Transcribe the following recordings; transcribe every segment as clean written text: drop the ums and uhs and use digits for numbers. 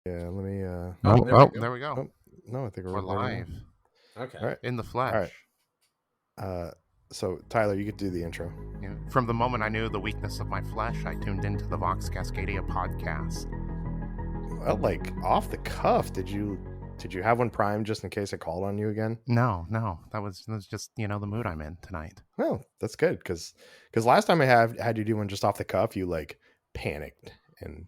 Yeah, let me. There we go. Oh, no, I think we're We're recording live now. Okay. All right, in the all right. flesh. So Tyler, you could do the intro. Yeah. From the moment I knew the weakness of my flesh, I tuned into the Vox Cascadia podcast. Well, like off the cuff, did you have one primed just in case I called on you again? No, that was just the mood I'm in tonight. Oh, that's good because last time I had you do one just off the cuff, you like panicked and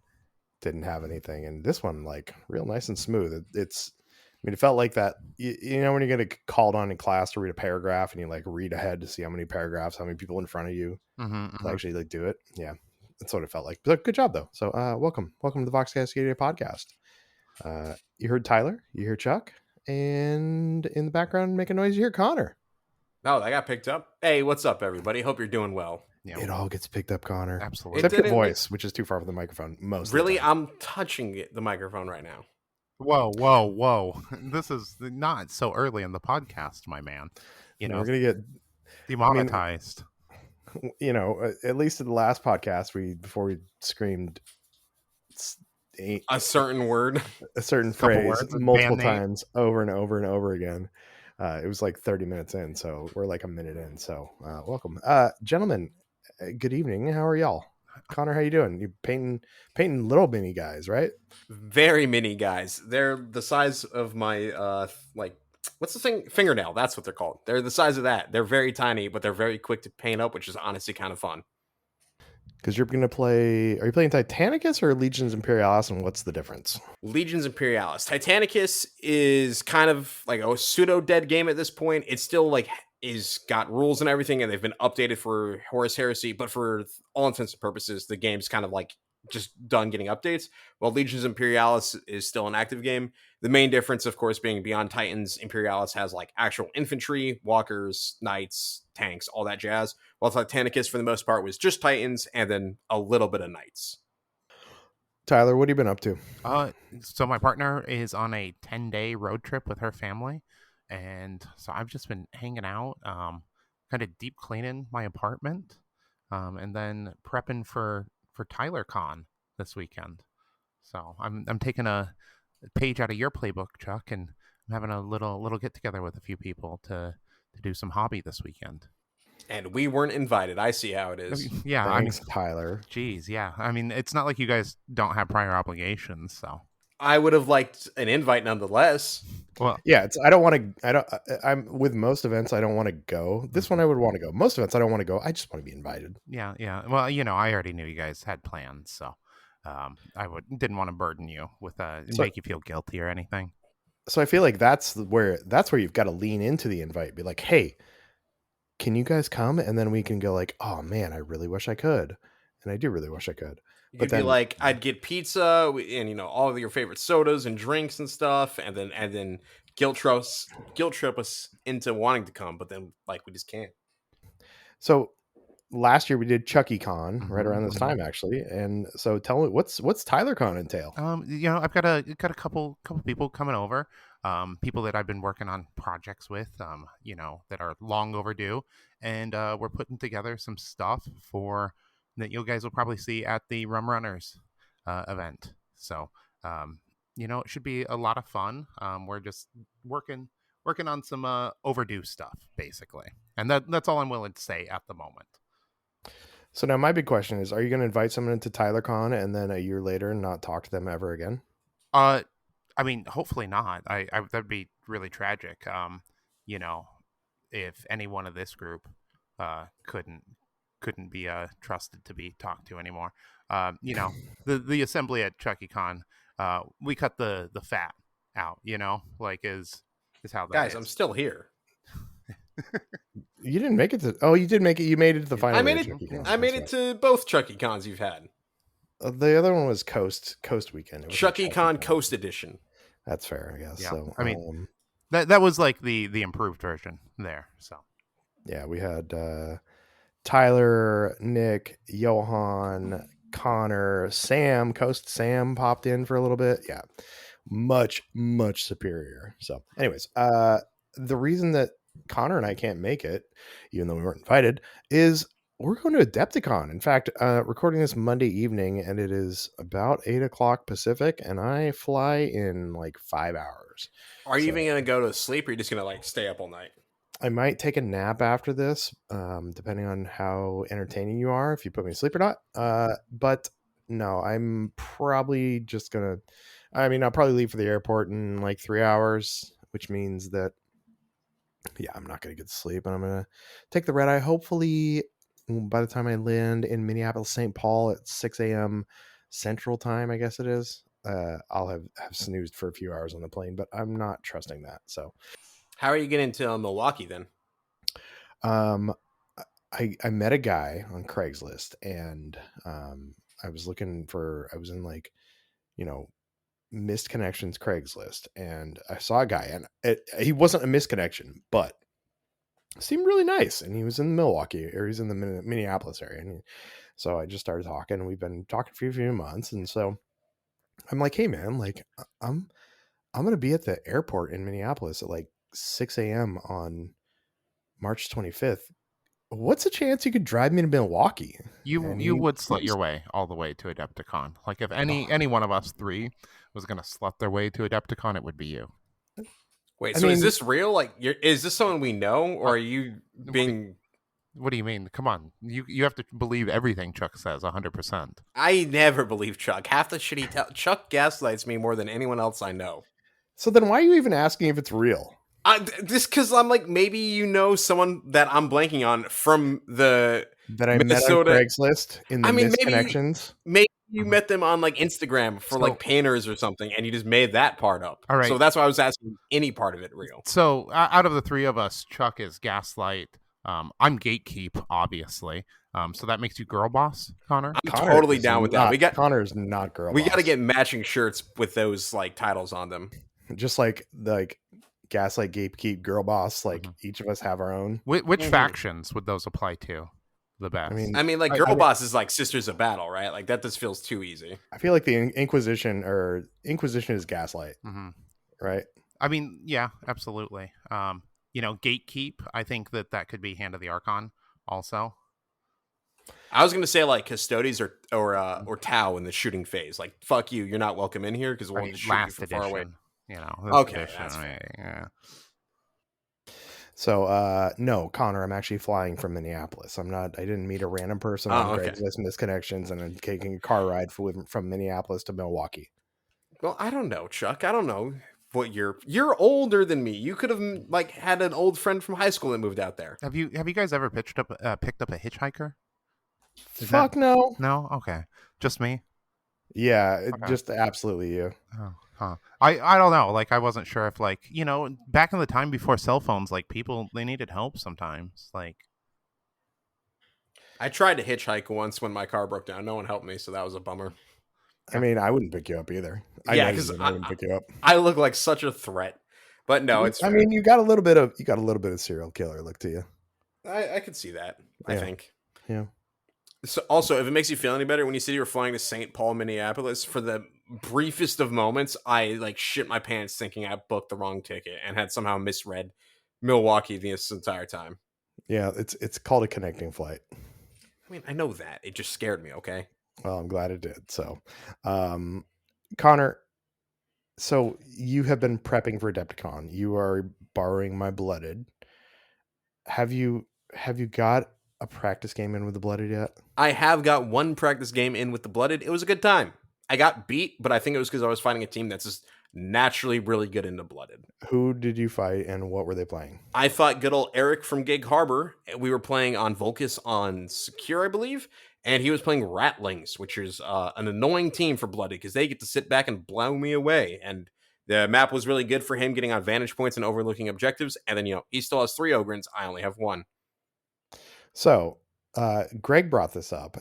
didn't have anything, and this one like real nice and smooth. It felt like that. You know when you're getting called on in class to read a paragraph and you like read ahead to see how many paragraphs, how many people in front of you to actually like do it. Yeah, that's what it felt like. But good job though. So welcome to the Vox Cascadia podcast. You heard Tyler, you hear Chuck, and in the background making noise, you hear Connor. Oh, that got picked up. Hey, what's up, everybody? Hope you're doing well. Yeah, It all gets picked up, Connor. absolutely. Except your didn't, voice, which is too far from the microphone most Really, of the time. I'm touching the microphone right now. Whoa! This is not so early in the podcast, my man. We're gonna get demonetized. At least in the last podcast, before we screamed a certain word, a certain phrase multiple times over and over and over again. It was like 30 minutes in, so we're like a minute in. So welcome, gentlemen. Good evening. How are y'all? Connor, how you doing? You painting little mini guys, right? Very mini guys. They're the size of my what's the thing? Fingernail. That's what they're called. They're the size of that. They're very tiny, but they're very quick to paint up, which is honestly kind of fun. Because you're going to play... Are you playing Titanicus or Legions Imperialis, and what's the difference? Legions Imperialis. Titanicus is kind of like a pseudo-dead game at this point. It's still like is got rules and everything, and they've been updated for Horus Heresy, but for all intents and purposes, the game's kind of like just done getting updates. While Legions Imperialis is still an active game. The main difference, of course, being Beyond Titans, Imperialis has like actual infantry, walkers, knights, tanks, all that jazz. While Titanicus, for the most part, was just Titans and then a little bit of knights. Tyler, what have you been up to? So my partner is on a 10-day road trip with her family, and so I've just been hanging out, kind of deep cleaning my apartment, and then prepping for TylerCon this weekend. So I'm taking a page out of your playbook, Chuck, and I'm having a little get together with a few people to do some hobby this weekend. And we weren't invited. I see how it is. Yeah, thanks, Tyler. Geez, yeah. I mean, it's not like you guys don't have prior obligations, so. I would have liked an invite nonetheless. Well, yeah, I'm with most events, I don't want to go. This one I would want to go. Most events I don't want to go. I just want to be invited. Yeah. Well, I already knew you guys had plans, so didn't want to burden you with make you feel guilty or anything. So I feel like that's where you've got to lean into the invite. Be like, hey, can you guys come? And then we can go like, oh man, I really wish I could. And I do really wish I could. But then, be like, I'd get pizza and all of your favorite sodas and drinks and stuff, and then guilt trip us into wanting to come, but then like we just can't. So last year we did ChuckyCon right around this time actually, and so tell me what's TylerCon entail? I've got a couple people coming over, people that I've been working on projects with, that are long overdue, and we're putting together some stuff for that you guys will probably see at the Rum Runners event. So, it should be a lot of fun. We're just working on some overdue stuff, basically. And that's all I'm willing to say at the moment. So now my big question is, are you going to invite someone into TylerCon and then a year later not talk to them ever again? I mean, hopefully not. I that'd be really tragic. If anyone of this group couldn't be trusted to be talked to anymore. The assembly at ChuckyCon, we cut the fat out, is how that Guys, is. I'm still here. You didn't make it to... Oh, you did make it. You made it to the final. I made it to both ChuckyCons you've had. The other one was Coast Weekend. ChuckyCon Coast Edition. That's fair, I guess. Yeah. So I mean, that was like the improved version there. So yeah, we had Tyler, Nick, Johan, Connor, Sam. Coast Sam popped in for a little bit. Yeah, much superior. So, anyways, the reason that Connor and I can't make it, even though we weren't invited, is we're going to Adepticon. In fact, recording this Monday evening, and it is about 8 o'clock Pacific, and I fly in like 5 hours. Are you even going to go to sleep, or are you just going to like stay up all night? I might take a nap after this, depending on how entertaining you are, if you put me to sleep or not. But no, I'm probably just going to, I'll probably leave for the airport in like 3 hours, which means that, yeah, I'm not going to get to sleep, and I'm going to take the red eye. Hopefully, by the time I land in Minneapolis, St. Paul at 6 a.m. Central Time, I guess it is, I'll have snoozed for a few hours on the plane, but I'm not trusting that. So, how are you getting to Milwaukee then? I met a guy on Craigslist, and I was in like, missed connections Craigslist, and I saw a guy, and he wasn't a missed connection, but seemed really nice, and he was in Milwaukee, or he's in the Minneapolis area, and so I just started talking, and we've been talking for a few months, and so I'm like, hey man, like I'm gonna be at the airport in Minneapolis at like 6 a.m. on March 25th. What's the chance you could drive me to Milwaukee? You would slut your way all the way to Adepticon. Like if any one of us three was gonna slut their way to Adepticon, it would be you. Wait, so is this real? Like, is this someone we know, or are you being? What do you mean? Come on, you have to believe everything Chuck says 100%. I never believe Chuck. Half the shit he tells, Chuck gaslights me more than anyone else I know. So then, why are you even asking if it's real? Just because I'm like, maybe you know someone that I'm blanking on from the that I Minnesota met on Craigslist in the misconnections. Maybe you met them on like Instagram for like painters or something, and you just made that part up. All right. So that's why I was asking, any part of it real? So out of the three of us, Chuck is gaslight. I'm gatekeep, obviously. So that makes you girl boss, Connor. I'm totally down with that. Connor's not girl. We got to get matching shirts with those like titles on them. Just like gaslight, gatekeep, girl boss. Like each of us have our own. Which factions would those apply to the best? I mean, like girl boss is like Sisters of Battle, right? Like that just feels too easy. I feel like the Inquisition is gaslight, right? I mean, yeah, absolutely. Gatekeep. I think that could be Hand of the Archon also. I was gonna say like Custodes or Tau in the shooting phase. Like, fuck you, you're not welcome in here because we'll shoot you from far away. Okay. Yeah. So, no, Connor, I'm actually flying from Minneapolis. I didn't meet a random person on Craigslist misconnections, and I'm taking a car ride from Minneapolis to Milwaukee. Well, I don't know, Chuck. I don't know what you're older than me. You could have like had an old friend from high school that moved out there. Have you guys ever picked up a hitchhiker? Fuck no. No? Okay. Just me? Yeah, just absolutely you. Oh. Huh. I don't know. Like, I wasn't sure if, like, back in the time before cell phones, like, people, they needed help sometimes. Like, I tried to hitchhike once when my car broke down. No one helped me, so that was a bummer. I mean, I wouldn't pick you up either. Because I wouldn't pick you up. I look like such a threat, but no, it's. I mean, you got a little bit of serial killer look to you. I could see that. Yeah. I think. Yeah. So also, if it makes you feel any better, when you said you were flying to St. Paul, Minneapolis, for the briefest of moments, I like shit my pants thinking I booked the wrong ticket and had somehow misread Milwaukee this entire time. Yeah, it's called a connecting flight. I mean, I know that. It just scared me, okay? Well, I'm glad it did. So, Connor, so you have been prepping for Adepticon. You are borrowing my Blooded. Have you got a practice game in with the Blooded yet? I have got one practice game in with the Blooded. It was a good time. I got beat, but I think it was because I was fighting a team that's just naturally really good into Blooded. Who did you fight, and what were they playing? I fought good old Eric from Gig Harbor. We were playing on Volcus on Secure, I believe, and he was playing Ratlings, which is an annoying team for Blooded because they get to sit back and blow me away. And the map was really good for him getting on vantage points and overlooking objectives. And then, he still has 3 Ogrins. I only have 1. So, Greg brought this up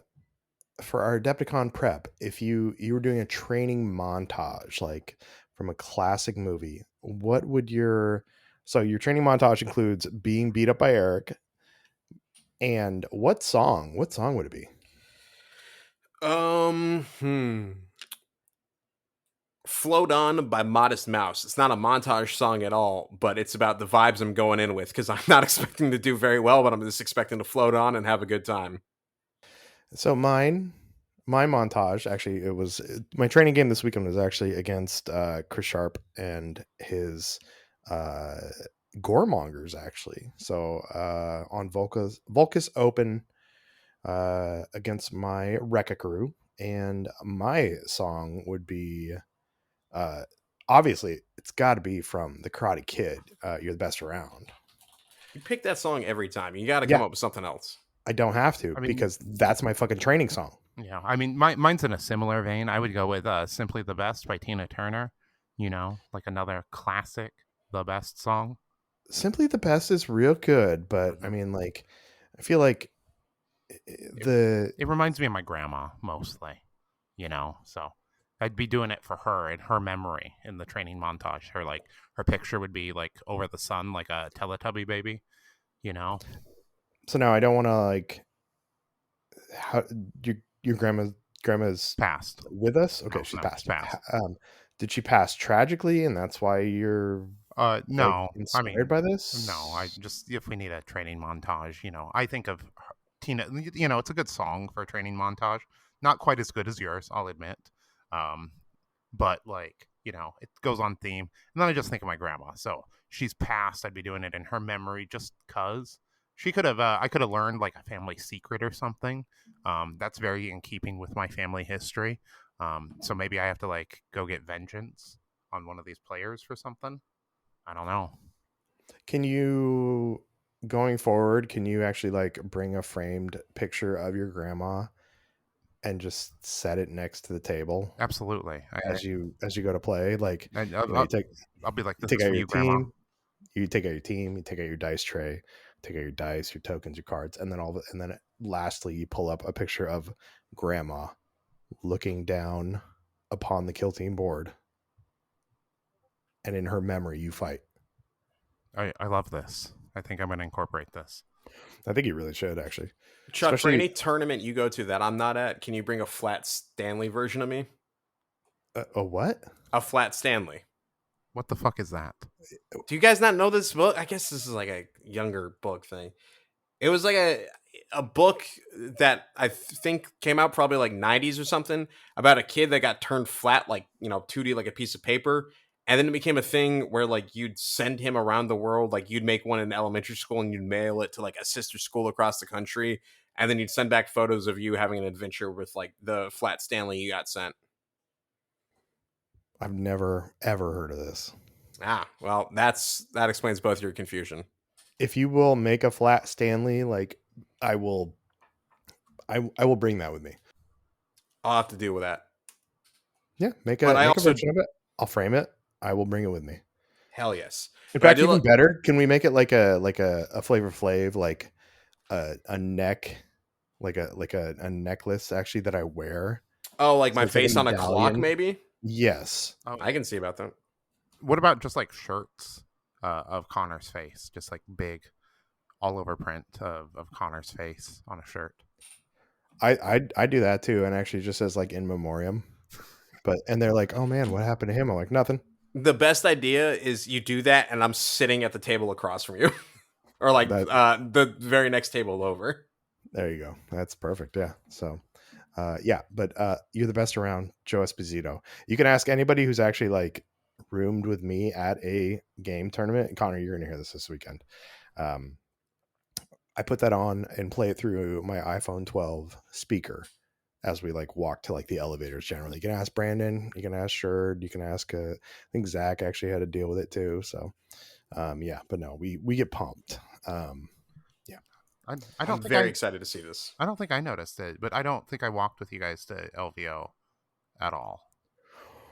for our Adepticon prep. If you were doing a training montage, like from a classic movie, what would your training montage includes being beat up by Eric, and what song would it be? Float On by Modest Mouse. It's not a montage song at all, but it's about the vibes I'm going in with because I'm not expecting to do very well, but I'm just expecting to float on and have a good time. So my montage actually, it was my training game this weekend was actually against Chris Sharp and his uh goremongers actually. So on Volcus Open against my Rekka crew, and my song would be uh obviously it's got to be from the Karate Kid, You're the Best Around. You pick that song every time. You got to come Yeah, up with something else. I don't have to I mean, because that's my fucking training song. yeah, I mean, mine's in a similar vein. I would go with "Simply the Best" by Tina Turner. You know, like another classic, the best song. Simply the Best is real good, but I Mhm. mean, like, I feel like the It reminds me of my grandma mostly. You know, so I'd be doing it for her in her memory in the training montage. Her picture would be like over the sun, like a Teletubby baby. You know, so now I don't want to like how your grandma's past. with us. Okay, No, she's no, passed. past. Did she pass tragically, and that's why you're like No, I inspired mean, by no. I this? just if we need a training montage, you know, I think of Tina. You know, it's a good song for a training montage. Not quite as good as yours, I'll admit. Um, but like you know, it goes on theme. And then I just think of my grandma. So she's passed. I'd be doing it in her memory, just cause she could have. I could have learned like a family secret or something. That's very in keeping with my family history. So maybe I have to like go get vengeance on one of these players for something. I don't know. Can you, going forward, can you actually like bring a framed picture of your grandma and just set it next to the table Absolutely. as you go to play? Like, I'll, you know, I'll, I'll be like, you this take is out for your you, Grandma. team, you take out your dice tray, take out your dice, your tokens, your cards, and then and then lastly you pull up a picture of grandma looking down upon the kill team board, and in her memory you fight. I love this. I think I'm going to incorporate this. I think you really should actually, Chuck, for especially any tournament you go to that I'm not at, can you bring a flat Stanley version of me? a what? A flat Stanley. What the fuck is that? Do you guys not know this book? I guess this is like a younger book thing. It was like a book that I think came out probably like 90s or something about a kid that got turned flat like, 2D like a piece of paper. And then it became a thing where like you'd send him around the world, like you'd make one in elementary school and you'd mail it to like a sister school across the country, and then you'd send back photos of you having an adventure with like the flat Stanley you got sent. I've never ever heard of this. Ah, well, that explains both your confusion. If you will make a flat Stanley, like I will, I will bring that with me. I'll have to deal with that. Yeah, But I make a also version of it. I'll frame it. I will bring it with me. hell yes. In But I fact, do even look better, can we make it like a Flavor Flav, like a neck, like a necklace actually that I wear. oh, like So my it's like a face on a clock, medallion. maybe? Yes. Oh, I can see about that. what about just like shirts of Connor's face? Just like big all over print of Connor's face on a shirt. I do that too, and actually just says like in memoriam. And they're like, oh man, what happened to him? I'm like, nothing. The best idea is you do that and I'm sitting at the table across from you. Or like That the very next table over. There you go. That's perfect. Yeah. So yeah, but you're the best around, Joe Esposito. You can ask anybody who's actually like roomed with me at a game tournament. Connor, you're gonna hear this weekend. Um, I put that on and play it through my iPhone 12 speaker as we like walk to like the elevators generally. You can ask Brandon, you can ask Sherd, you can ask I think Zach actually had to deal with it too. So yeah, but no, we get pumped. Yeah. I I'm don't think very excited to see this. I don't think I noticed it, but I don't think I walked with you guys to LVO at all.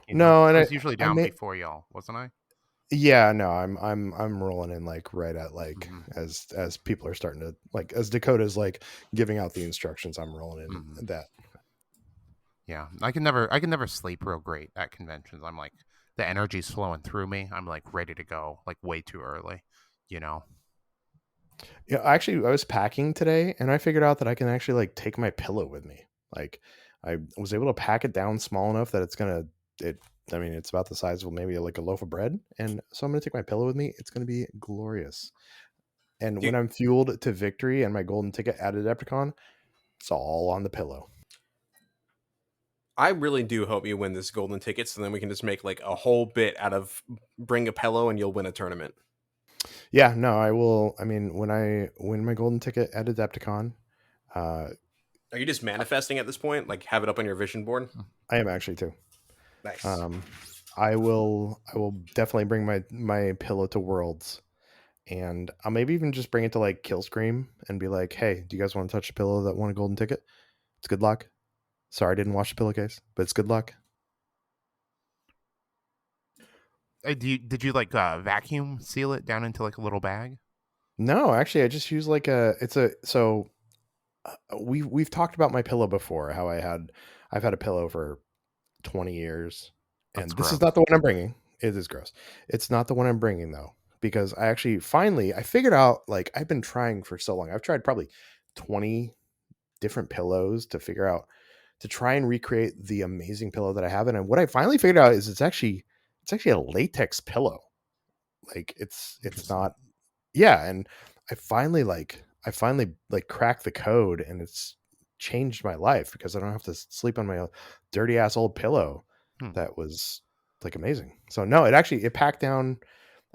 You know, No, and I was usually I down may before y'all, wasn't I? yeah, no, I'm rolling in like right at like Mm-hmm. as people are starting to like as Dakota's like giving out the instructions, I'm rolling Mm-hmm. in that. Yeah, I can never sleep real great at conventions. I'm like the energy's flowing through me. I'm like ready to go, like way too early. You know. Yeah, actually I was packing today and I figured out that I can actually like take my pillow with me. Like I was able to pack it down small enough that I mean it's about the size of maybe like a loaf of bread, and so I'm going to take my pillow with me. It's going to be glorious. And Do when you, I'm fueled to victory and my golden ticket at Adepticon, It's all on the pillow. I really do hope you win this golden ticket, so then we can just make like a whole bit out of bring a pillow and you'll win a tournament. Yeah, no, I will. I mean, when I win my golden ticket at Adepticon, Are you just manifesting at this point? Like have it up on your vision board? I am actually too. Nice. I will definitely bring my pillow to Worlds, and I'll maybe even just bring it to like Killscream and be like, hey, do you guys want to touch a pillow that won a golden ticket? It's good luck. Sorry, I didn't wash the pillowcase, but it's good luck. Did you like vacuum seal it down into like a little bag? No, actually, I just use like we've talked about my pillow before. How I've had a pillow for 20 years, That's and this is gross. not the one I'm bringing. It is gross. It's not the one I'm bringing though, because I actually finally I figured out, like, I've been trying for so long. I've tried probably 20 different pillows to try and recreate the amazing pillow that I have, and what I finally figured out is it's actually a latex pillow. Like it's Interesting. not. Yeah, and I finally cracked the code, and it's changed my life because I don't have to sleep on my dirty ass old pillow. Hmm. That was like amazing. So no, it packed down.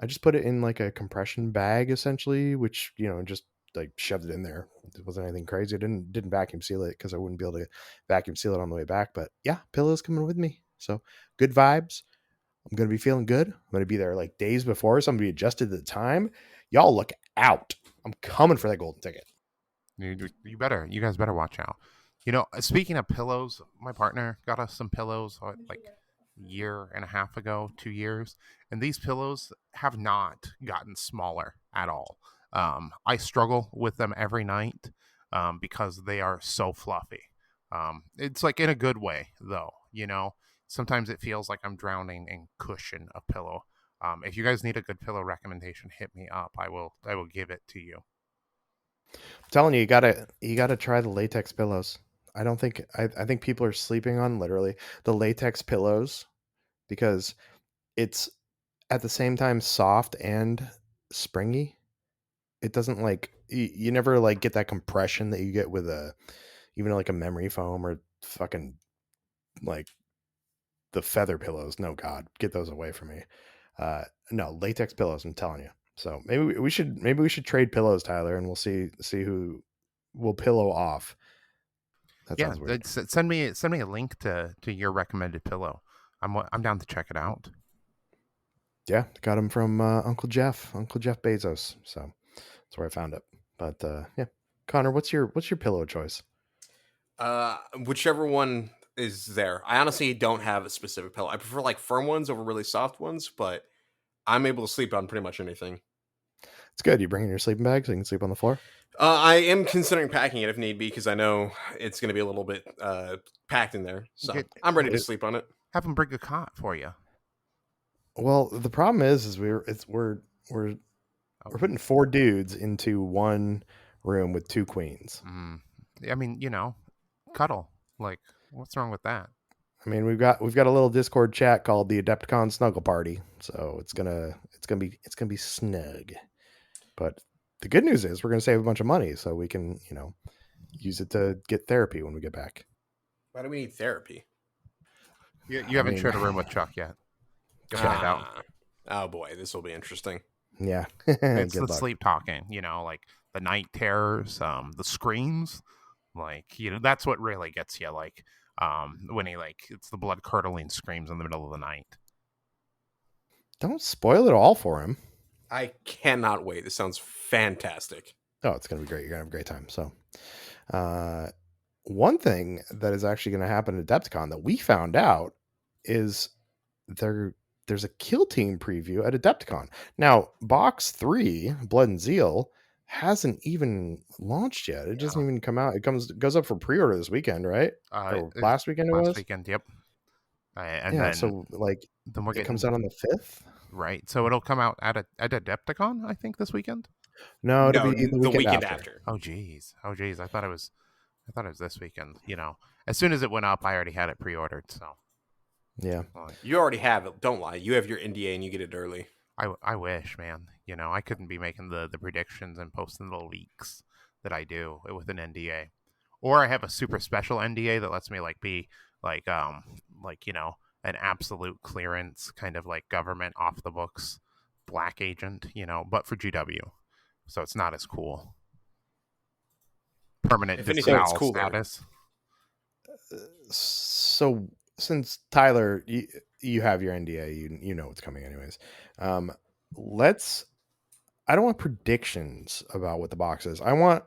I just put it in like a compression bag essentially, which, just like shoved it in there. It wasn't anything crazy. I didn't vacuum seal it because I wouldn't be able to vacuum seal it on the way back. But yeah, pillow's coming with me. So good vibes. I'm going to be feeling good. I'm going to be there like days before, so I'm going to be adjusted to the time. Y'all look out. I'm coming for that golden ticket. You better. You guys better watch out. Speaking of pillows, my partner got us some pillows like a year and a half ago, 2 years, and these pillows have not gotten smaller at all. I struggle with them every night because they are so fluffy. It's like in a good way, though. Sometimes it feels like I'm drowning in cushion of pillow. If you guys need a good pillow recommendation, hit me up. I will give it to you. I'm telling you, you gotta try the latex pillows. I think people are sleeping on literally the latex pillows because it's at the same time soft and springy. It doesn't like you never like get that compression that you get with even like a memory foam or fucking like the feather pillows. No, God, get those away from me. No, latex pillows. I'm telling you. So maybe we should trade pillows, Tyler, and we'll see who will pillow off. That Yeah, sounds weird. send me a link to your recommended pillow. I'm down to check it out. Yeah, got them from Uncle Jeff Bezos. So that's where I found it. But yeah, Connor, what's your pillow choice? Whichever one is there. I honestly don't have a specific pillow. I prefer like firm ones over really soft ones, but I'm able to sleep on pretty much anything. It's good. You bring in your sleeping bag so you can sleep on the floor. I am considering packing it if need be because I know it's going to be a little bit packed in there. So I'm ready to sleep on it. Have them bring a cot for you. Well, the problem is we're putting 4 dudes into one room with 2 queens. I mean, cuddle. Like, what's wrong with that? I mean, we've got a little Discord chat called the Adepticon Snuggle Party, so it's gonna be snug. But the good news is we're gonna save a bunch of money, so we can use it to get therapy when we get back. Why do we need therapy? You haven't shared a room with Chuck yet. You'll find out. Oh boy, this will be interesting. Yeah, it's the sleep talking. Like the night terrors, the screams. Like that's what really gets you. Like when he it's the blood curdling screams in the middle of the night. Don't spoil it all for him. I cannot wait. This sounds fantastic. Oh, it's gonna be great. You're gonna have a great time. So, one thing that is actually going to happen at Adepticon that we found out is there's a Kill Team preview at Adepticon. Now, Box 3, Blood and Zeal, hasn't even launched yet. It doesn't even come out. It goes up for pre-order this weekend, right? Or last weekend last weekend, yep. And then, so then it comes out on the 5th? Right. So it'll come out at Adepticon, I think, this weekend? No, it'll be the weekend after. Oh, geez. I thought it was this weekend. As soon as it went up, I already had it pre-ordered. So, yeah, you already have it. Don't lie. You have your NDA and you get it early. I wish, man. I couldn't be making the predictions and posting the leaks that I do with an NDA, or I have a super special NDA that lets me like be like an absolute clearance kind of like government off the books black agent, but for GW, so it's not as cool. Permanent If anything, it's disavow cooler. status. So since Tyler, you have your NDA, you know what's coming anyways. I don't want predictions about what the box is. I want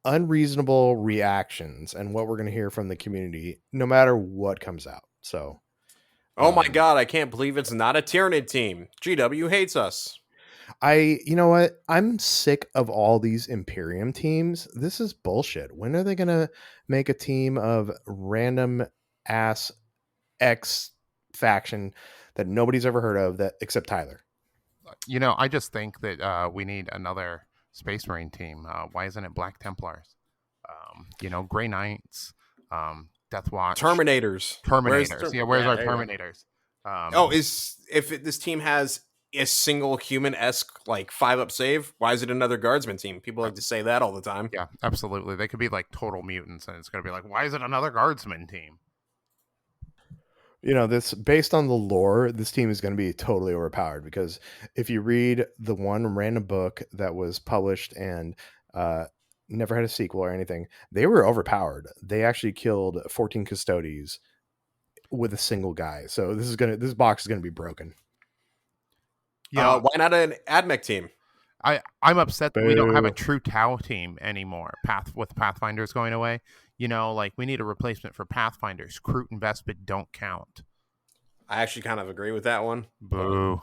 unreasonable reactions and what we're going to hear from the community, no matter what comes out. So, oh my god, I can't believe it's not a Tyranid team. GW hates us. You know what? I'm sick of all these Imperium teams. This is bullshit. When are they going to make a team of random ass X faction that nobody's ever heard of except Tyler? I just think that we need another Space Marine team. Why isn't it Black Templars? Gray Knights, Death Watch, Terminators. Where's our Terminators? If this team has a single human-esque like 5-up save, why is it another Guardsman team? People like to say that all the time. Yeah, absolutely. They could be like total mutants, and it's going to be like, why is it another Guardsman team? This based on the lore, this team is going to be totally overpowered, because if you read the one random book that was published and never had a sequel or anything, they were overpowered. They actually killed 14 Custodes with a single guy. So this box is going to be broken. Yeah, why not an AdMech team? I'm upset that we don't have a true Tau team anymore. With Pathfinders going away, we need a replacement for Pathfinders. Kroot and Vespid don't count. I actually kind of agree with that one. Boo.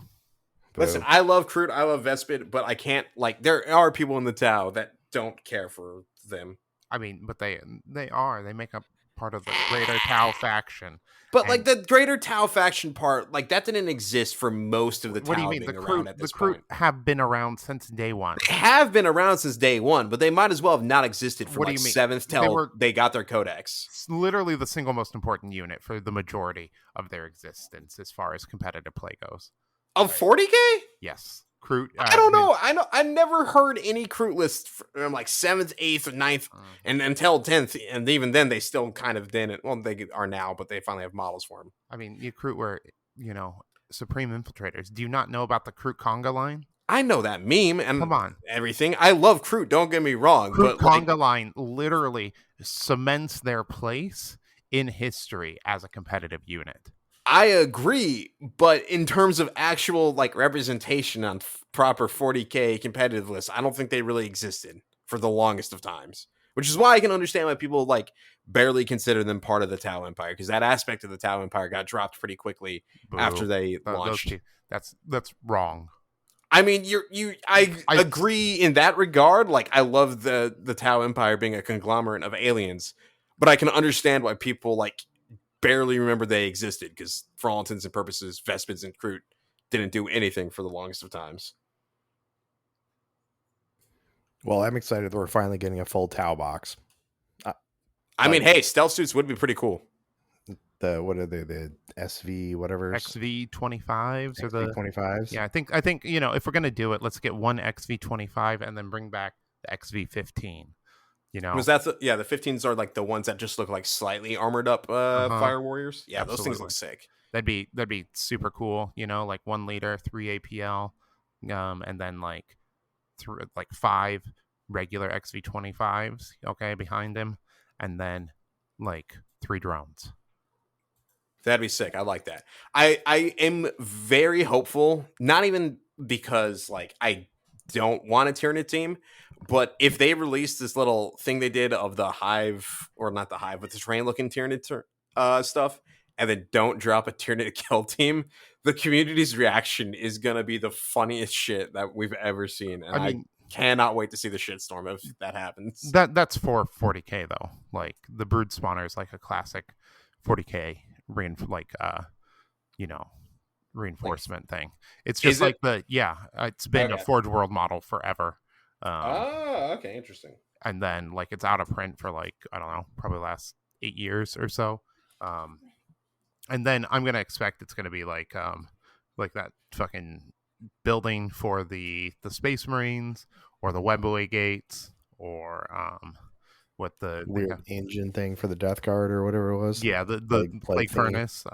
Listen, I love Kroot, I love Vespid, but I can't there are people in the Tau that don't care for them. I mean, but they make up part of the greater Tau faction. But the greater Tau faction part, that didn't exist for most of the Tau. What do you mean? The Kroot have been around since day one. They have been around since day one, but they might as well have not existed from 7th till they got their codex. It's literally the single most important unit for the majority of their existence as far as competitive play goes. Of 40k? Yes. Kroot. I don't know. I never heard any Kroot lists from 7th, 8th, or 9th, and until 10th, and even then they still kind of didn't. Well, they are now, but they finally have models for them. I mean, Kroot were, Supreme Infiltrators. Do you not know about the Kroot Conga line? I know that meme and come on, everything. I love Kroot. Don't get me wrong. Kroot Conga line literally cements their place in history as a competitive unit. I agree, but in terms of actual representation on proper 40k competitive lists, I don't think they really existed for the longest of times. Which is why I can understand why people barely consider them part of the Tau Empire, because that aspect of the Tau Empire got dropped pretty quickly after they launched. That's wrong. I mean, I agree in that regard. I love the Tau Empire being a conglomerate of aliens, but I can understand why people barely remember they existed, because for all intents and purposes, Vespids and Kroot didn't do anything for the longest of times. Well, I'm excited that we're finally getting a full Tau box. I mean, hey, stealth suits would be pretty cool. What are they? The SV whatever XV25s or the XV25s? Yeah, I think if we're gonna do it, let's get one XV25 and then bring back the XV15. Was that the 15s are the ones that just look like slightly armored up fire warriors? Yeah, absolutely. Those things look sick. That'd be super cool. 1 liter, 3 APL, and then 5 regular XV25s. Okay, behind him, and then 3 drones. That'd be sick. I like that. I am very hopeful. Not even because I don't want a Tyranid team, but if they release this little thing they did of the Hive, or not the Hive, but the train looking Tyranid stuff, and then don't drop a Tyranid kill team, the community's reaction is gonna be the funniest shit that we've ever seen. And I cannot wait to see the shitstorm if that happens. That's for 40k though. The Brood Spawner is a classic 40k reinforcement thing. It's just it's been a Forge World model forever. Okay, interesting. And then it's out of print for I don't know, probably the last 8 years or so. And then I'm gonna expect it's gonna be like that fucking building for the Space Marines, or the Webway gates, or what the weird engine thing for the Death Guard or whatever it was. Yeah, the plague furnace.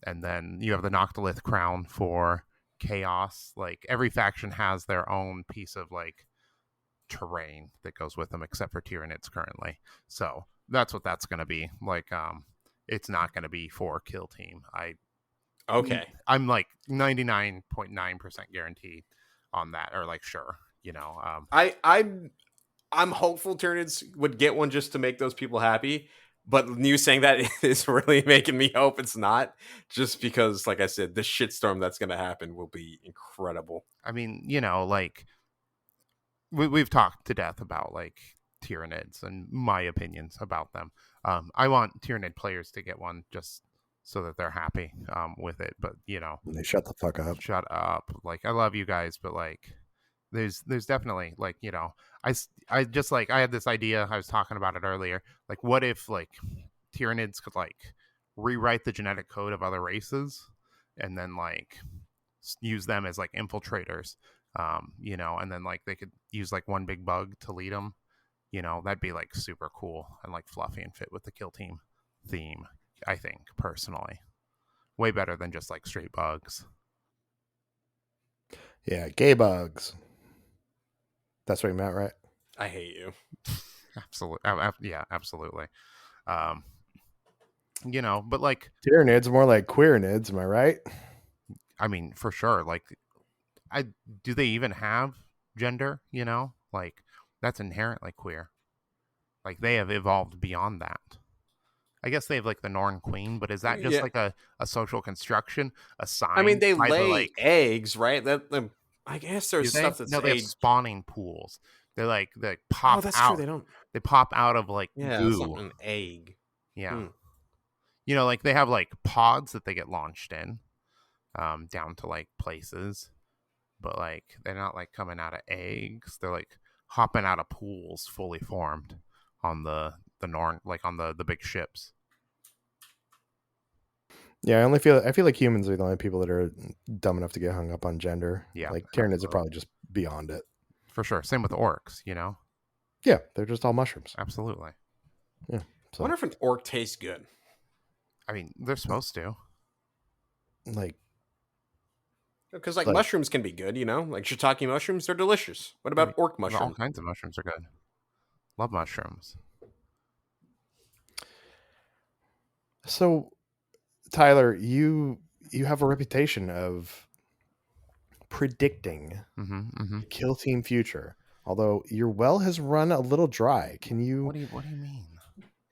And then you have the Noctilith crown for chaos. Like every faction has their own piece of like terrain that goes with them, except for Tyranids currently. So that's what that's going to be. Like, it's not going to be for kill team. I'm like 99.9% guaranteed on that, or like sure, you know. I'm hopeful Tyranids would get one just to make those people happy. But you saying that is really making me hope it's not, just because, like I said, the shitstorm that's going to happen will be incredible. I mean, you know, like we've talked to death about like Tyranids and my opinions about them. I want Tyranid players to get one just so that they're happy with it. But you know, they shut the fuck up. Shut up. Like I love you guys, but like there's definitely like, you know, I just like I had this idea, I was talking about it earlier, like what if like Tyranids could like rewrite the genetic code of other races and then like use them as like infiltrators, you know, and then like they could use like one big bug to lead them, you know. That'd be like super cool and like fluffy and fit with the kill team theme, I think, personally. Way better than just like straight bugs. Yeah, gay bugs. That's what you meant, right? I hate you. Absolutely. Yeah, absolutely. You know, but like Tyranids more like queer nids, am I right? I mean, for sure. Like, do they even have gender? You know, like that's inherently queer. Like they have evolved beyond that. I guess they have like the Norn Queen, but is that just like a social construction? A sign? I mean, they lay eggs, right? I guess there's stuff that's they have spawning pools. They pop out. Oh, that's true. They don't. They pop out of like goo. It's not an egg. Yeah. You know, like they have like pods that they get launched in, down to like places, but like they're not like coming out of eggs. They're like hopping out of pools, fully formed on the Norn, like on the big ships. Yeah, I feel like humans are the only people that are dumb enough to get hung up on gender. Yeah, like Tyranids are probably just beyond it. For sure. Same with orcs, you know? Yeah, they're just all mushrooms. Absolutely. Yeah. So. I wonder if an orc tastes good. I mean, they're supposed to. Like, because like mushrooms can be good, you know? Like shiitake mushrooms, they're delicious. What about orc mushrooms? All kinds of mushrooms are good. Love mushrooms. So, Tyler, you have a reputation of predicting kill team future. Although your well has run a little dry. Can you? What do you mean?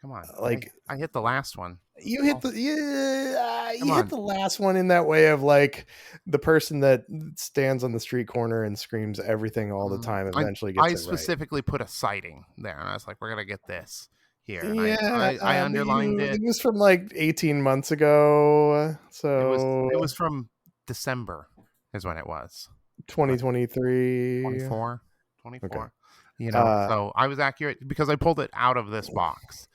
Come on, like I hit the last one. You hit the hit the last one in that way of like the person that stands on the street corner and screams everything all the time. Eventually, gets it right. I specifically put a sighting there, and I was like, "We're gonna get this here." And I underlined it. It was from like 18 months ago, so it was from December, is when it was. 2023, 24. Okay. You know, so I was accurate because I pulled it out of this box.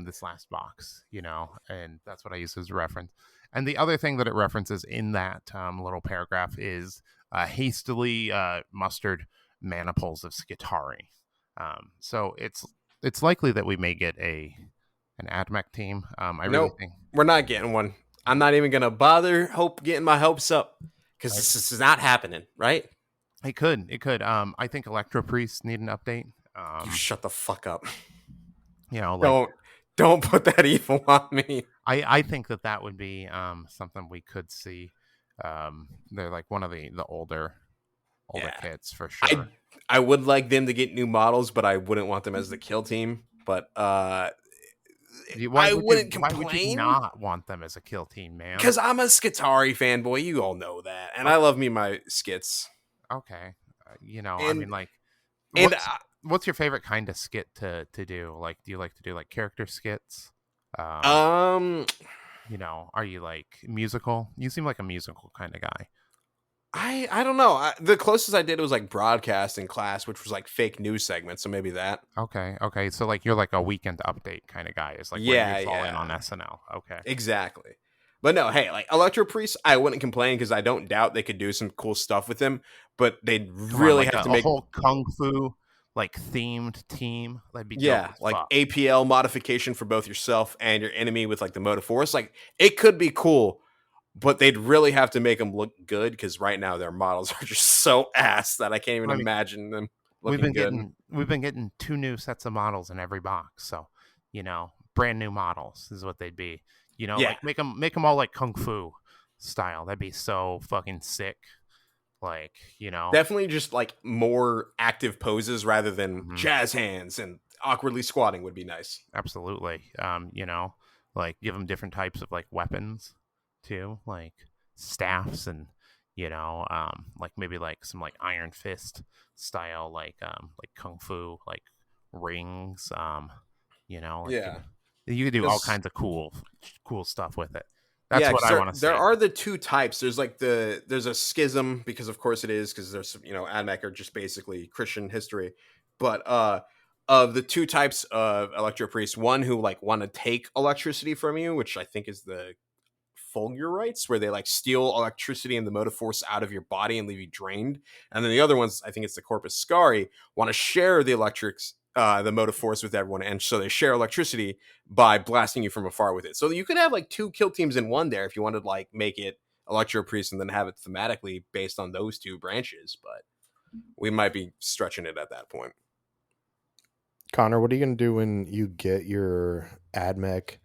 This last box, you know, and that's what I use as a reference. And the other thing that it references in that little paragraph is hastily mustered maniples of Skitarii. So it's likely that we may get an AdMech team. Really think we're not getting one. I'm not even gonna bother getting my hopes up because this is not happening, right? It could. I think Electro Priests need an update. You shut the fuck up. You know, Don't put that evil on me. I think that would be something we could see. They're like one of the older kits for sure. I would like them to get new models, but I wouldn't want them as the kill team. But I wouldn't complain. Why would you not want them as a kill team, man? Because I'm a Skitarii fanboy. You all know that. And I love me my skits. Okay. You know, I mean, like... What's your favorite kind of skit to do? Like, do you like to do like character skits? You know, are you like musical? You seem like a musical kind of guy. I don't know. The closest I did was like broadcast in class, which was like fake news segments. So maybe that. Okay. So like you're like a weekend update kind of guy. It's like when you fall in on SNL. Okay. Exactly. But no, hey, like Electro Priest, I wouldn't complain because I don't doubt they could do some cool stuff with him. But they'd really have to make a whole kung fu like themed team. That'd be dope Yeah, as like fuck. APL modification for both yourself and your enemy with like the mode of force. Like it could be cool, but they'd really have to make them look good because right now their models are just so ass that I can't even I mean, imagine them we've looking been good. getting 2 new sets of models in every box, so brand new models is what they'd be. Yeah, Like make them all like kung fu style. That'd be so fucking sick. Like, definitely just like more active poses rather than mhm, jazz hands and awkwardly squatting would be nice. absolutely. Like give them different types of like weapons too, like staffs and like maybe like some like iron fist style, like kung fu, like rings. Like Yeah, you could do all because kinds of cool stuff with it. That's yeah, what because I want to there see. are the two types. There's like there's a schism because of course it is because there's AdMech are just basically Christian history, but of the two types of electro priests, one who like want to take electricity from you, which I think is the Fulgurites, where they like steal electricity and the motive force out of your body and leave you drained. And then the other ones, I think it's the Corpus Scari, want to share the motive force with everyone, and so they share electricity by blasting you from afar with it. So you could have like two kill teams in one there if you wanted to like make it Electro Priest and then have it thematically based on those two branches. But we might be stretching it at that point. Connor, what are you going to do when you get your AdMech,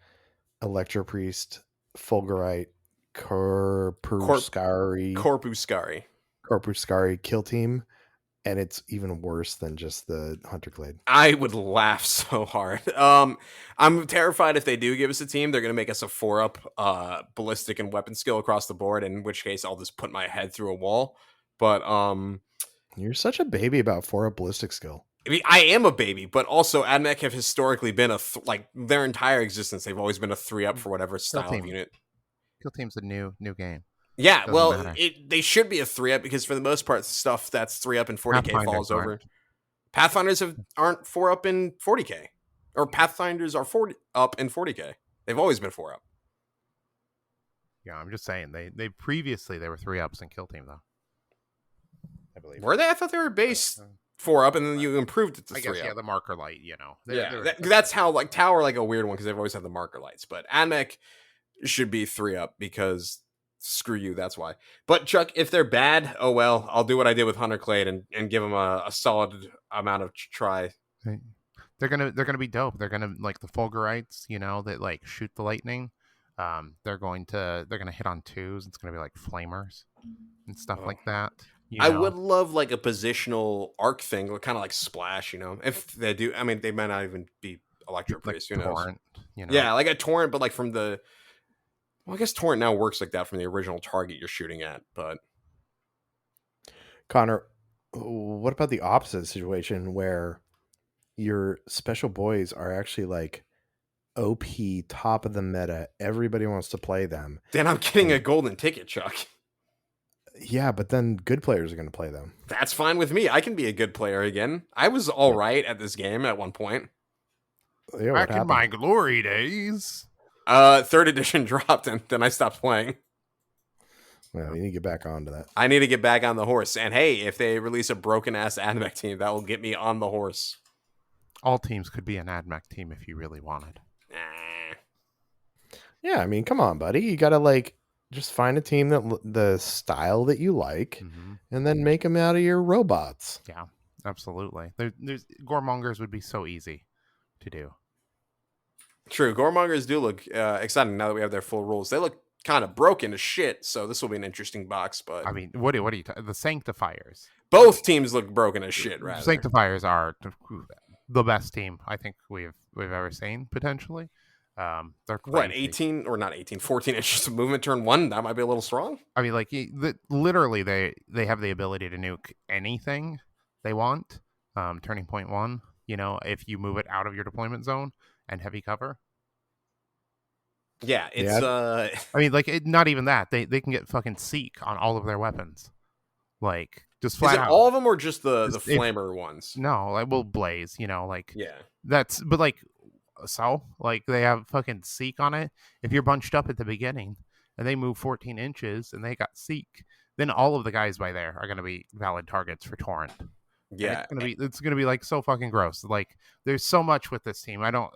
Electro Priest, Fulgurite, Corpuscari, Corpus Scari. Corpuscari kill team, and it's even worse than just the Hunter Glade? I would laugh so hard. I'm terrified if they do give us a team, they're gonna make us a 4-up ballistic and weapon skill across the board, in which case I'll just put my head through a wall. But You're such a baby about 4-up ballistic skill. I mean, I am a baby, but also AdMech have historically been like their entire existence, they've always been a 3-up for whatever Kill style of team. unit. Kill team's a new game. Yeah, Doesn't well, matter. they should be a 3-up because for the most part, stuff that's 3-up and 40k Pathfinders falls over. aren't. Pathfinders aren't 4-up in 40k, or Pathfinders are 4-up in 40k. They've always been 4-up. Yeah, I'm just saying they previously they were 3-ups in kill team though. I believe. Were they? I thought they were base 4-up, and then you improved it to 3-up. I guess the marker light. That's how like Tower like a weird one because they've always had the marker lights, but AdMech should be 3-up because screw you. That's why. But Chuck, if they're bad, oh well. I'll do what I did with Hunter Clade and give them a solid amount of try. They're gonna be dope. They're gonna like the Fulgurites, that like shoot the lightning. They're gonna hit on 2s. It's gonna be like flamers and stuff like that. I would love like a positional arc thing, kind of like Splash. If they do, I mean, they might not even be Electro Priest. Like Who knows? Torrent, Yeah, like a Torrent, but like from the. Well, I guess Torrent now works like that from the original target you're shooting at, but. Connor, what about the opposite situation where your special boys are actually like OP, top of the meta? Everybody wants to play them. Then I'm getting a golden ticket, Chuck. Yeah, but then good players are going to play them. That's fine with me. I can be a good player again. I was all right at this game at one point. Yeah, back in my glory days. 3rd edition dropped, and then I stopped playing. Well, you need to get back onto that. I need to get back on the horse. And hey, if they release a broken ass AdMech team, that will get me on the horse. All teams could be an AdMech team if you really wanted. Yeah, I mean, come on, buddy. You got to like just find a team that the style that you like, and then make them out of your robots. Yeah, absolutely. There's Goremongers would be so easy to do. True, Goremongers do look exciting now that we have their full rules. They look kind of broken as shit, so this will be an interesting box. But I mean, what are you the Sanctifiers? Both teams look broken as shit. Rather, Sanctifiers are the best team I think we've ever seen potentially. They're crazy. What 18 or not 18, 14 inches of movement turn 1. That might be a little strong. I mean, like literally, they have the ability to nuke anything they want. Turning point 1. If you move it out of your deployment zone and heavy cover. Yeah, it's I mean, like not even that. They can get fucking Seek on all of their weapons. Like just flat out. All of them or just the flamer ones? No, like Blaze. Like yeah. That's but like. So, like, they have fucking Seek on it. If you're bunched up at the beginning and they move 14 inches and they got Seek, then all of the guys by there are going to be valid targets for Torrent. Yeah, it's gonna be like so fucking gross. Like there's so much with this team. I don't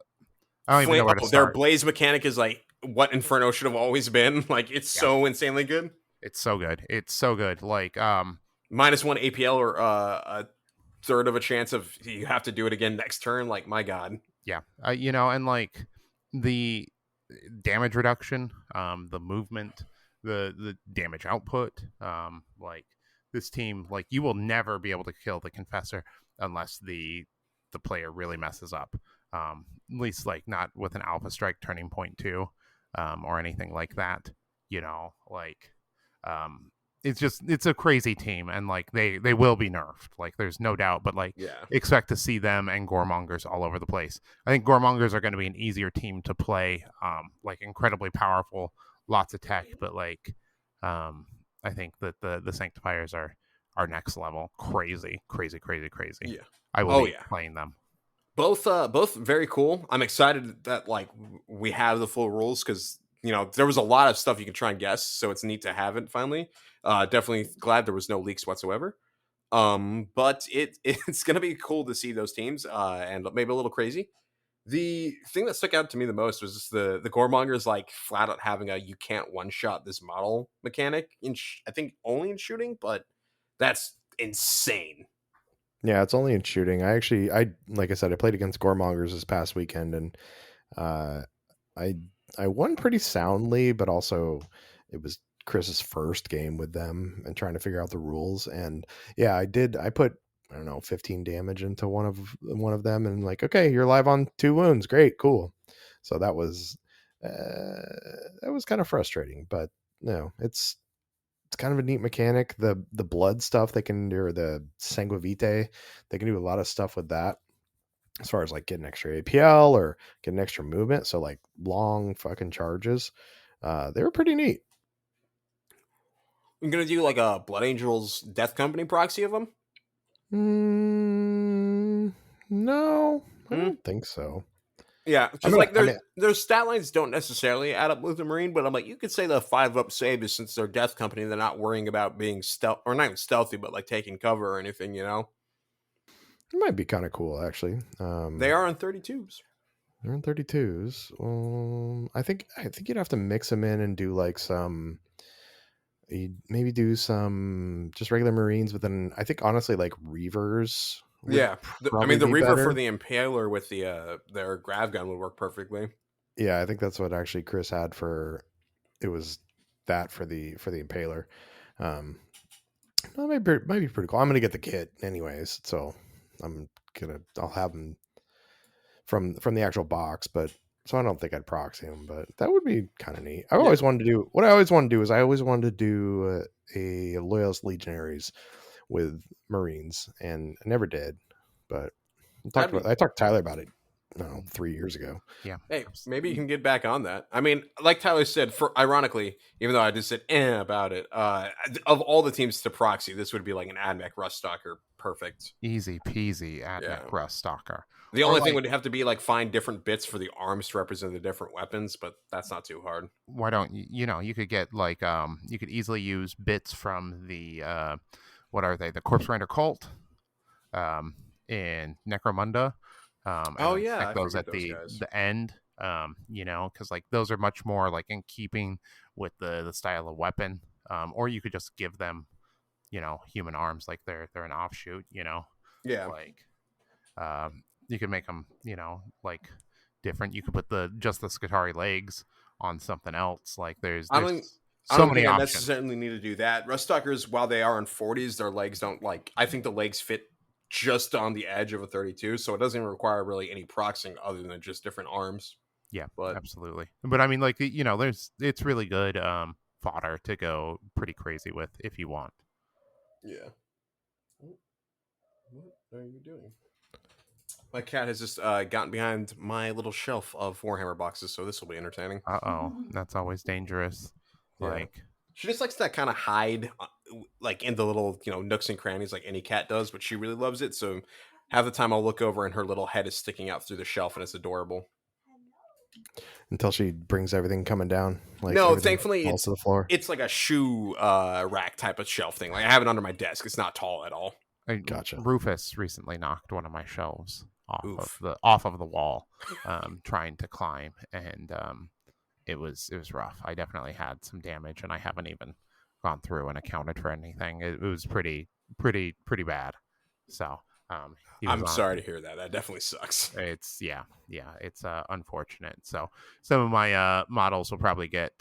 even know where to their start. blaze mechanic is like what Inferno should have always been. Like it's so insanely good. It's so good. It's so good. Like -1 APL or a third of a chance of you have to do it again next turn. Like my god. Yeah, and like the damage reduction, the movement, the damage output, like this team, like you will never be able to kill the Confessor unless the player really messes up. At least like not with an Alpha Strike Turning Point 2, or anything like that. Like it's a crazy team, and like they will be nerfed, like there's no doubt, but like expect to see them and Goremongers all over the place. I think Goremongers are going to be an easier team to play, like incredibly powerful, lots of tech, but like I think that the Sanctifiers are next level, crazy. Yeah, I will be playing them. Both very cool. I'm excited that like we have the full rules, because there was a lot of stuff you can try and guess, so it's neat to have it finally. Definitely glad there was no leaks whatsoever. But it's gonna be cool to see those teams, and maybe a little crazy. The thing that stuck out to me the most was just the Goremongers like flat out having a you can't one shot this model mechanic in I think only in shooting, but that's insane. Yeah, it's only in shooting. I like I said, I played against Goremongers this past weekend, and I won pretty soundly, but also it was Chris's first game with them and trying to figure out the rules. And yeah, I put, I don't know, 15 damage into one of them, and like, okay, you're live on 2 wounds. Great, cool. So that was kind of frustrating, but it's kind of a neat mechanic. The blood stuff they can do, or the sanguivite, they can do a lot of stuff with that, as far as like getting extra APL or getting extra movement. So like long fucking charges. They were pretty neat. I'm gonna do like a Blood Angels Death Company proxy of them. No, I don't think so. Yeah, just their stat lines don't necessarily add up with the Marine, but I'm like, you could say the 5-up save is, since they're Death Company, they're not worrying about being stealth, or not even stealthy, but like taking cover or anything, It might be kind of cool, actually. They are on 32s. They're on 32s. I think you'd have to mix them in and do like you'd maybe do some just regular Marines, but then I think honestly like Reavers. Yeah, I mean the Reaver for the Impaler with their grav gun would work perfectly. Yeah, I think that's what actually Chris had it was that for the Impaler. That might be pretty cool. I'm gonna get the kit anyways, so I'll have them from the actual box, but so I don't think I'd proxy them, but that would be kind of neat. I always wanted to do a Loyalist Legionaries with Marines, and I never did, but I talked to Tyler about it 3 years ago. Yeah. Hey, maybe you can get back on that. I mean, like Tyler said, ironically, even though I just said about it, of all the teams to proxy, this would be like an AdMech Ruststalker, perfect. Easy peasy AdMech Ruststalker. The only thing would have to be like find different bits for the arms to represent the different weapons, but that's not too hard. Why don't you could get like you could easily use bits from the what are they? The Corpse Grinder Cult, in Necromunda. And those at the end, because like those are much more like in keeping with the style of weapon. Or you could just give them, human arms, like they're an offshoot. Like you could make them, like different. You could put the Skitarii legs on something else. Like there's so many options. I necessarily need to do that. Ruststalkers, while they are in 40s, their legs don't I think the legs fit just on the edge of a 32, so it doesn't even require really any proxying other than just different arms. Yeah, but absolutely. But I mean, like, it's really good fodder to go pretty crazy with if you want. Yeah. What are you doing? My cat has just gotten behind my little shelf of Warhammer boxes, so this will be entertaining. That's always dangerous. Yeah. Like, she just likes to kind of hide, like in the little nooks and crannies, like any cat does. But she really loves it. So half the time I'll look over and her little head is sticking out through the shelf, and it's adorable. Until she brings everything coming down. Like no, thankfully to the floor. It's like a shoe rack type of shelf thing. Like I have it under my desk. It's not tall at all. Gotcha. Rufus recently knocked one of my shelves Oof. off of the wall, trying to climb, and it was rough. I definitely had some damage, and I haven't even gone through and accounted for anything. It was pretty bad. So I'm sorry to hear that. That definitely sucks. It's it's unfortunate. So some of my models will probably get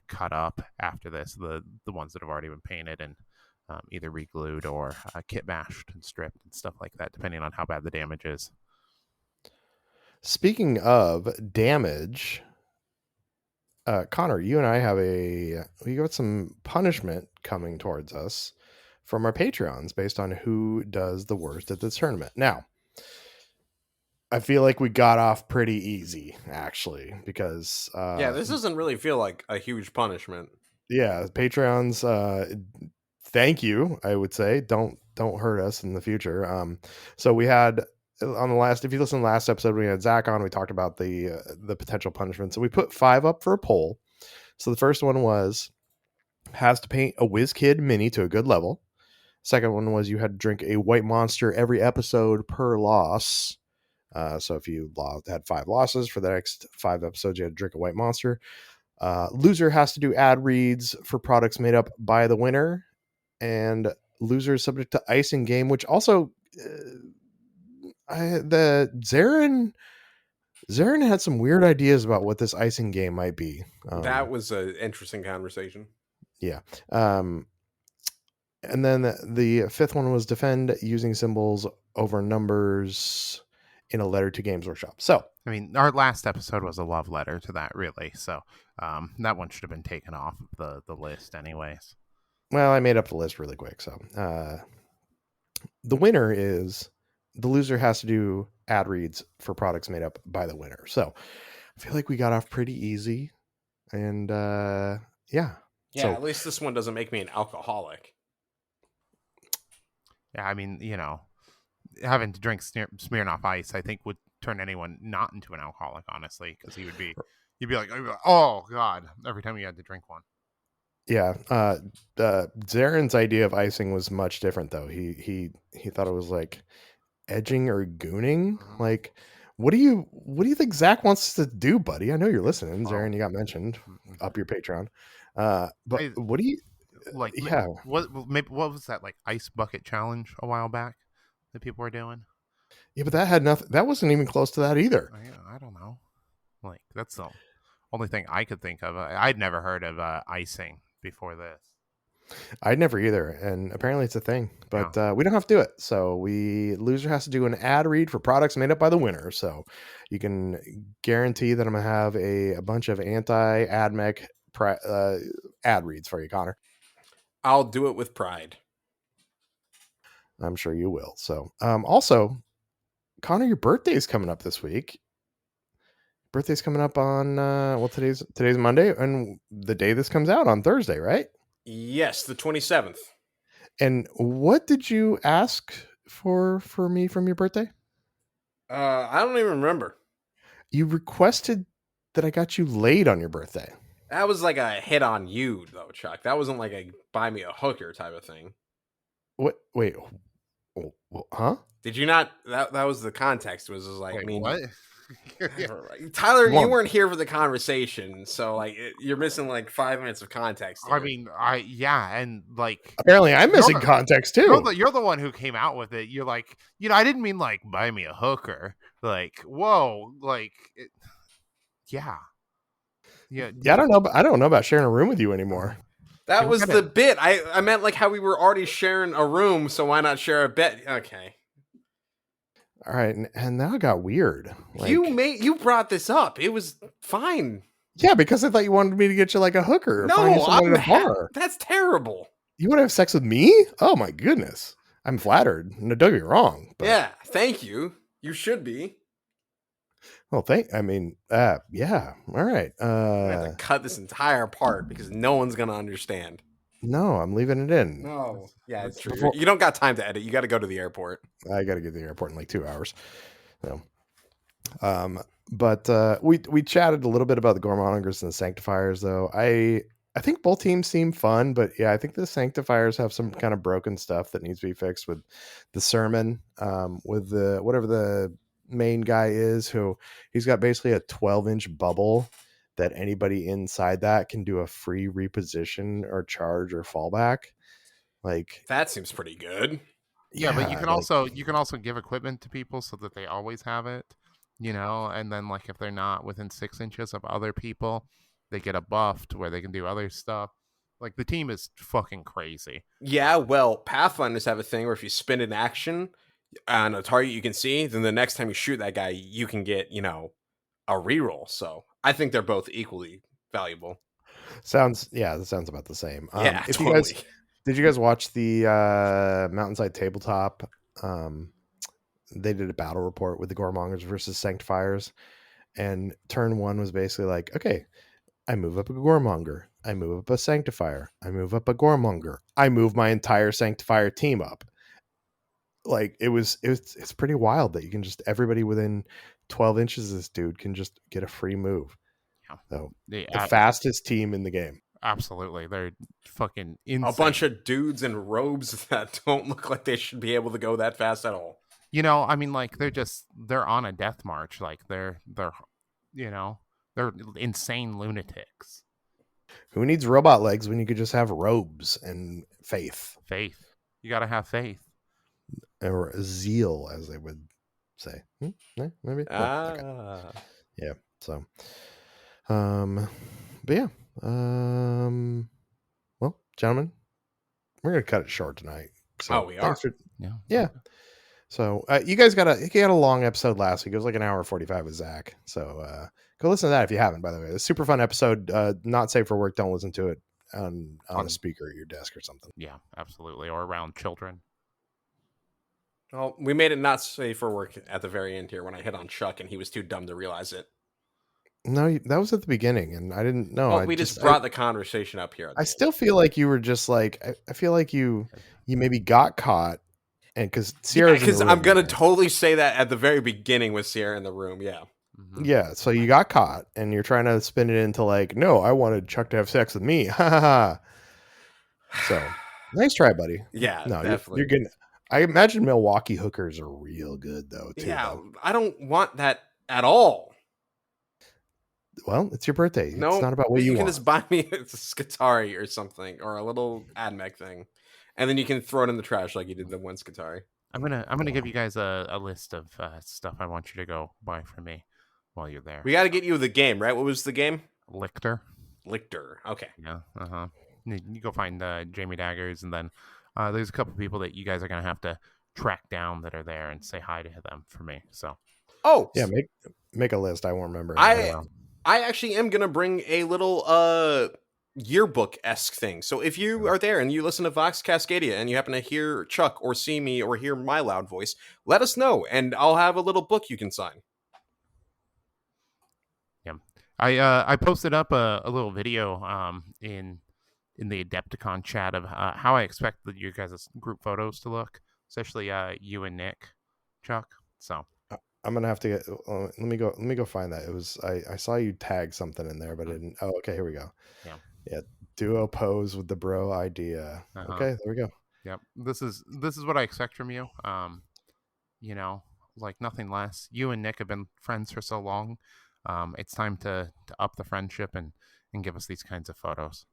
cut up after this. The ones that have already been painted and either re-glued or kit bashed and stripped and stuff like that, depending on how bad the damage is. Speaking of damage, Connor, you and I we got some punishment coming towards us from our Patreons based on who does the worst at this tournament. Now, I feel like we got off pretty easy, actually, because this doesn't really feel like a huge punishment. Yeah, Patreons, thank you, I would say. Don't hurt us in the future. So we had on the last, if you listen to the last episode, we had Zach on, we talked about the potential punishments. So we put 5 up for a poll. So the first one was has to paint a WizKid mini to a good level. Second one was you had to drink a white monster every episode per loss. So if you had 5 losses for the next 5 episodes, you had to drink a white monster. Loser has to do ad reads for products made up by the winner, and loser is subject to icing game, which also Zarin had some weird ideas about what this icing game might be. That was an interesting conversation. Yeah. And then the fifth one was defend using symbols over numbers in a letter to Games Workshop. So, I mean, our last episode was a love letter to that, really. So that one should have been taken off the list anyways. Well, I made up the list really quick. So the winner is the loser has to do ad reads for products made up by the winner. So I feel like we got off pretty easy. And yeah. Yeah, so, at least this one doesn't make me an alcoholic. Yeah, I mean, having to drink Smirnoff Ice, I think, would turn anyone not into an alcoholic, honestly, because you'd be like, oh god, every time you had to drink one. Yeah, Zarin's idea of icing was much different, though. He thought it was like edging or gooning. Like, what do you think Zach wants us to do, buddy? I know you're listening, Zarin. You got mentioned up your Patreon. But what do you like? Yeah, what was that, like, ice bucket challenge a while back that people were doing? Yeah, but that had nothing. That wasn't even close to that either. I don't know. Like, that's the only thing I could think of. I'd never heard of icing before this. I'd never either, and apparently it's a thing. But we don't have to do it. So loser has to do an ad read for products made up by the winner. So you can guarantee that I'm gonna have a bunch of anti-AdMech ad reads for you, Connor. I'll do it with pride. I'm sure you will. So also, Connor, your birthday's coming up this week. Birthday's coming up on today's Monday, and the day this comes out on Thursday, right? Yes, the 27th. And what did you ask for me from your birthday? I don't even remember. You requested that I got you laid on your birthday. That was like a hit on you, though, Chuck. That wasn't like a buy me a hooker type of thing. What? Wait. Huh? Did you not? That was the context. Was like, wait, I mean, what? Tyler, you weren't here for the conversation, so like you're missing like 5 minutes of context here. I mean, and like apparently I'm missing context too. You're the one who came out with it. You're like, I didn't mean like buy me a hooker. Like, whoa, like, yeah. I don't know. I don't know about sharing a room with you anymore. That was the bit. I meant like how we were already sharing a room, so why not share a bed? Okay. All right, and now it got weird. Like, you brought this up. It was fine. Yeah, because I thought you wanted me to get you like a hooker. No, that's terrible. You want to have sex with me? Oh my goodness. I'm flattered. No, don't get me wrong. But... Yeah, thank you. You should be. Well, yeah. All right. I have to cut this entire part because no one's gonna understand. No, I'm leaving it in. No. Yeah, it's true. You don't got time to edit. You got to go to the airport. I got to get to the airport in like 2 hours. So, but we chatted a little bit about the Gormonongers and the Sanctifiers, though. I think both teams seem fun, but yeah, I think the Sanctifiers have some kind of broken stuff that needs to be fixed with the sermon, with the whatever the main guy is, who he's got basically a 12-inch bubble that anybody inside that can do a free reposition or charge or fallback. Like, That seems pretty good. Yeah, but you yeah, can like also give equipment to people so that they always have it, and then like if they're not within 6 inches of other people, they get a buff to where they can do other stuff. Like the team is fucking crazy. Yeah, well, Pathfinders have a thing where if you spin an action on a target you can see, then the next time you shoot that guy, you can get, a reroll. So I think they're both equally valuable. that sounds about the same. Yeah, If totally. did you guys watch the Mountainside Tabletop? They did a battle report with the Goremongers versus Sanctifiers, and turn one was basically like, okay, I move up a Goremonger, I move up a Sanctifier, I move up a Goremonger, I move my entire Sanctifier team up. Like it's pretty wild that you can just everybody within 12 inches of this dude can just get a free move. Yeah. So The fastest team in the game. Absolutely, they're fucking insane. A bunch of dudes in robes that don't look like they should be able to go that fast at all. I mean, like they're on a death march. Like they're insane lunatics. Who needs robot legs when you could just have robes and faith? Faith. You gotta have faith. Or zeal, as they would say. Yeah, maybe. Okay. Yeah. So, but yeah. Well, gentlemen, we're gonna cut it short tonight. So we are. Yeah. So you guys got a long episode last week. It was like an hour 45 with Zach. So go listen to that if you haven't. By the way, it's a super fun episode. Not safe for work. Don't listen to it on a speaker at your desk or something. Yeah, absolutely. Or around children. Well, we made it not safe for work at the very end here when I hit on Chuck and he was too dumb to realize it. No, that was at the beginning, and I didn't know. Well, we just brought the conversation up here. I still feel like you were just like I feel like you maybe got caught, and because Sierra's because I'm gonna totally say that at the very beginning with Sierra in the room. Yeah. Mm-hmm. Yeah, so you got caught, and you're trying to spin it into like, no, I wanted Chuck to have sex with me. Ha ha ha. So nice try, buddy. Yeah, no, definitely. You're getting. I imagine Milwaukee hookers are real good though. Too, yeah, I don't want that at all. Well, it's your birthday. No, it's not about what you can want. just buy me a Scutari or something, or a little AdMech thing, and then you can throw it in the trash like you did the one Scutari. I'm gonna give you guys a list of stuff I want you to go buy for me while you're there. We got to get you the game, right? What was the game? Lichter. Okay. Yeah. You go find Jamie Daggers, and then there's a couple people that you guys are gonna have to track down that are there and say hi to them for me. So. Oh yeah, make a list. I won't remember. I actually am gonna bring a little yearbook-esque thing. So if you are there and you listen to Vox Cascadia and you happen to hear Chuck or see me or hear my loud voice, let us know and I'll have a little book you can sign. Yeah. I posted up a little video in the Adepticon chat of how I expect your guys' group photos to look, especially you and Nick, Chuck. So I'm gonna have to get. Let me go find that. It was I saw you tag something in there, but I didn't. Oh, okay, here we go. Yeah. Duo pose with the bro idea. Okay, there we go. Yep. This is what I expect from you. Like nothing less. You and Nick have been friends for so long. It's time to up the friendship and give us these kinds of photos.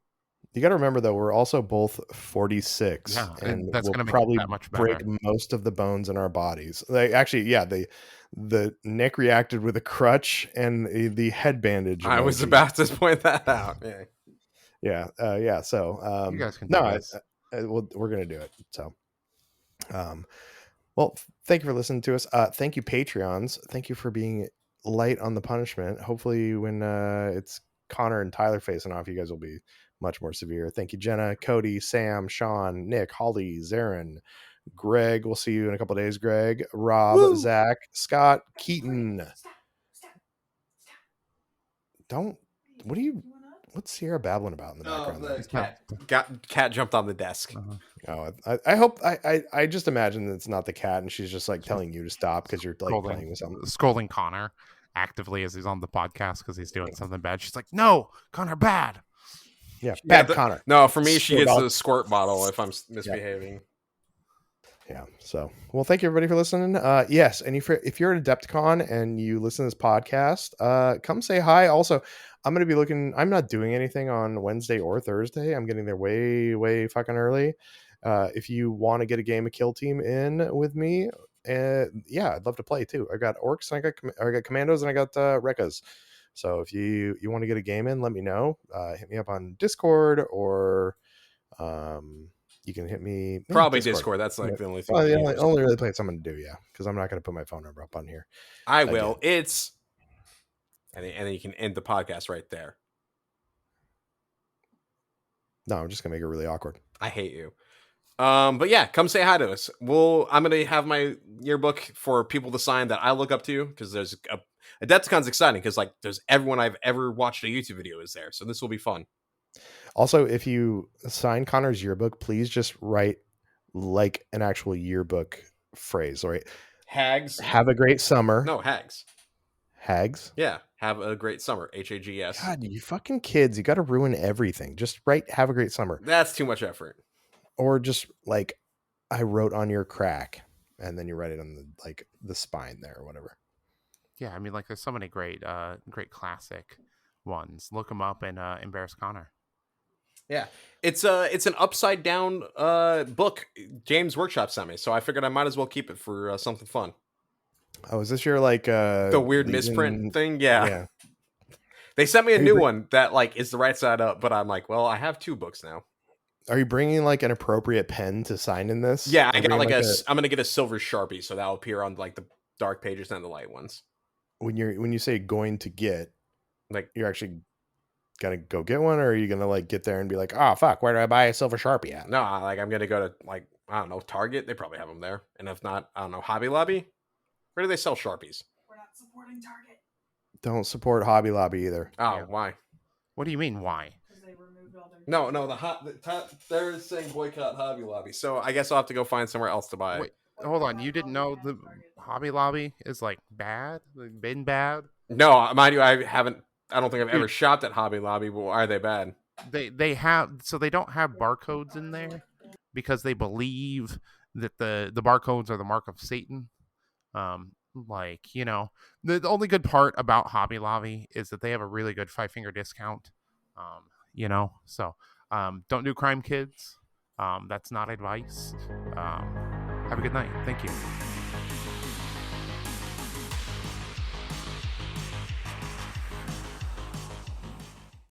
You got to remember though, we're also both 46, and that's we'll going to probably that much better. break most of the bones in our bodies. Like actually, yeah, the Nick reacted with a crutch and the head bandage. I was about to point that out. Yeah. So you guys can do this. We're gonna do it. So, well, thank you for listening to us. Thank you, Patreons. Thank you for being light on the punishment. Hopefully, when it's Connor and Tyler facing off, you guys will be much more severe. Thank you, Jenna, Cody, Sam, Sean, Nick, Holly, Zarin, Greg. We'll see you in a couple days. Greg, Rob, Woo! Zach, Scott, Keaton. What's Sierra babbling about in the background? The cat jumped on the desk. Oh, I hope I just imagine it's not the cat and she's just like telling you to stop because you're like playing with something. Scolding Connor actively as he's on the podcast because he's doing something bad. She's like, "No, Connor, bad." Yeah, bad Connor. No, for me, she Squirt gets bottle. the squirt bottle if I'm misbehaving. Yeah. So, well, thank you everybody for listening. Yes, and if you're at Adepticon and you listen to this podcast, come say hi. Also, I'm going to be looking. I'm not doing anything on Wednesday or Thursday. I'm getting there way fucking early. If you want to get a game of Kill Team in with me, yeah, I'd love to play too. I got orcs and I got commandos and I got rekkas. So if you want to get a game in, let me know. Hit me up on Discord or you can hit me probably Discord. That's like the only thing. Well, the only really place I'm going to do, yeah, because I'm not going to put my phone number up on here. I will. It's and then you can end the podcast right there. No, I'm just going to make it really awkward. I hate you. But yeah, come say hi to us. I'm going to have my yearbook for people to sign that I look up to, because there's Adepticon's exciting because like there's everyone I've ever watched a YouTube video is there. So this will be fun. Also, if you sign Connor's yearbook, please just write like an actual yearbook phrase, right? Hags. Have a great summer. No, hags. Hags? Yeah. Have a great summer. HAGS. God, you fucking kids, you got to ruin everything. Just write have a great summer. That's too much effort. Or just like I wrote on your crack and then you write it on the spine there or whatever. Yeah, I mean, like there's so many great classic ones. Look them up and embarrass Connor. Yeah, it's an upside down book James Workshop sent me, so I figured I might as well keep it for something fun. Oh, is this your like the weird misprint thing? Yeah. They sent me a new one that like is the right side up, but I'm like, well, I have 2 books now. Are you bringing like an appropriate pen to sign in this? Yeah, I got like I'm gonna get a silver Sharpie, so that'll appear on like the dark pages and the light ones. When you say going to get, like, you're actually gonna go get one, or are you gonna like get there and be like, oh fuck, where do I buy a silver Sharpie at? No, like I'm gonna go to like, I don't know, Target. They probably have them there, and if not, I don't know, Hobby Lobby. Where do they sell Sharpies? We're not supporting Target. Don't support Hobby Lobby either. Oh, yeah. Why? What do you mean why? They removed all their no, they're saying boycott Hobby Lobby, so I guess I'll have to go find somewhere else to buy it. Wait, hold on, you didn't know the Hobby Lobby is like bad? Like, been bad? No, mind you, I don't think I've ever shopped at Hobby Lobby, but why are they bad? They have, so they don't have barcodes in there because they believe that the barcodes are the mark of Satan. Like, you know, the only good part about Hobby Lobby is that they have a really good 5-finger discount. You know, so don't do crime, kids. That's not advice. Have a good night. Thank you.